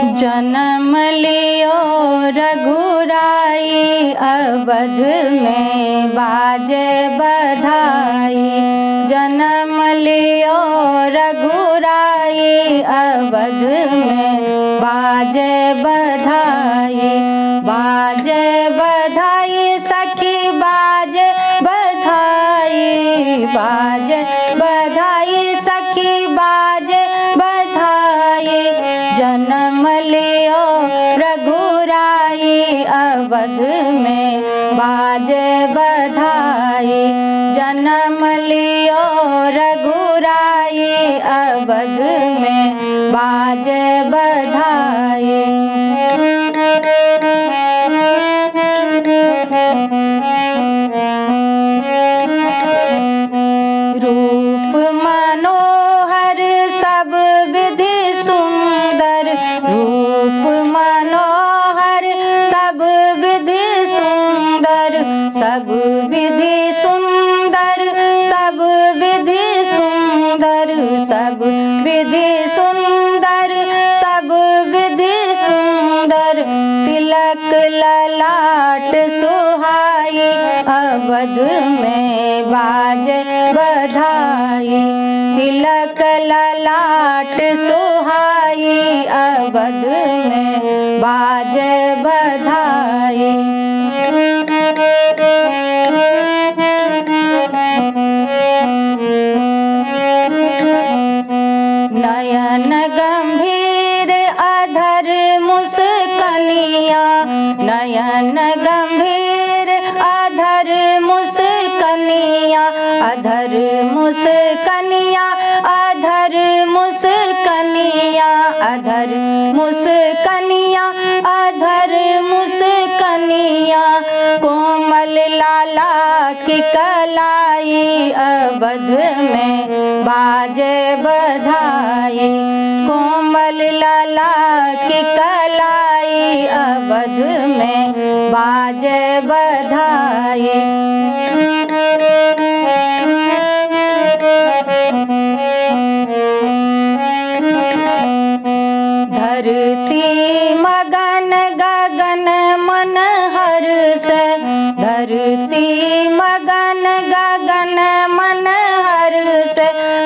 जन्म लियो रघुराई अवध में बाजे बधाई। जन्म लियो रघुराई अवध में बाजे बधाई। बाजे बधाई सखी बाजे बधाई। बाजे बधाई सखी बाजे बधाई। जन्म लियो रघुराई अवध में बाजे बधाई। जन्म लियो रघुराई अवध में बाजे बधाई। रूप मनोहर सब विधि सुंदर। रूप मनोहर सब विधि सुंदर। सब विधि सुंदर। सब विधि सुंदर। सब विधि सुंदर। सब विधि सुंदर। तिलक ललाट सुहाई अवध में बाजे बधाई। तिलक ललाट सुहाई अवध में बाजे बधाई। नयन गंभीर अधर मुस्कनिया। नयन गंभीर अधर मुस्कनिया। अधर मुस्कनिया। अधर मुस्कनिया। अधर मुस्कनिया। अधर मुस्कनिया। कोमल लाला की कलाई अवध में बाजे बधाई। कोमल लाला की कलाई अवध में बाजे बधाई। धरती मगन गगन मन हर्ष। धरती मगन गगन मन हर्ष।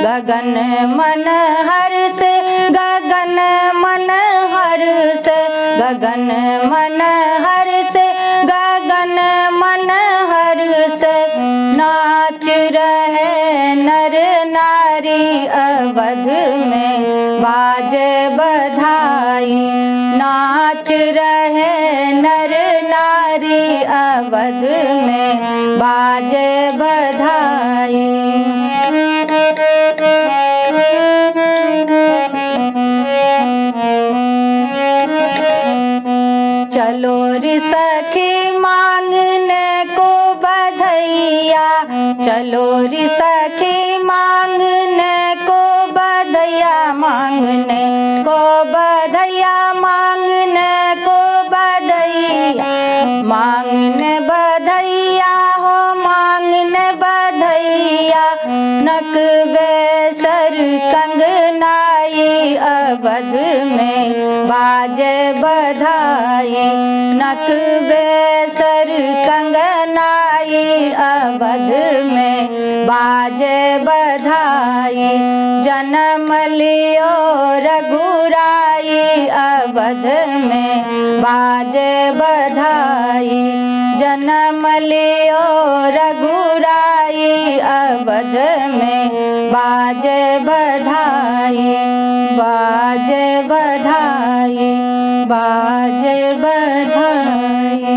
गगन मन हर्ष। गगन मन हर्ष। गगन मन हर्ष। गगन मन हर्ष। नाच रहे नर नारी अवध में बाजे बधाई। नाच रहे नर नारी अवध में बाजे बधाई। चलो रे सखी मांगने को बधैया। चलो रे सखी मांगने को बधैया। मांगने को बधैया। मांगने को बधैया। मांगने बधैया हो मांगने बधैया। नकबे सर कंगनाई अवध में बाजे बधाई। नकबे सर कंगनाई अवध में बाजे बधाई। जन्म लियो रघुराई अवध में बाजे बधाई। जन्म लियो रघुराई अवध में बाजे बधाई। बाजे बधाई। बाजे बधाई।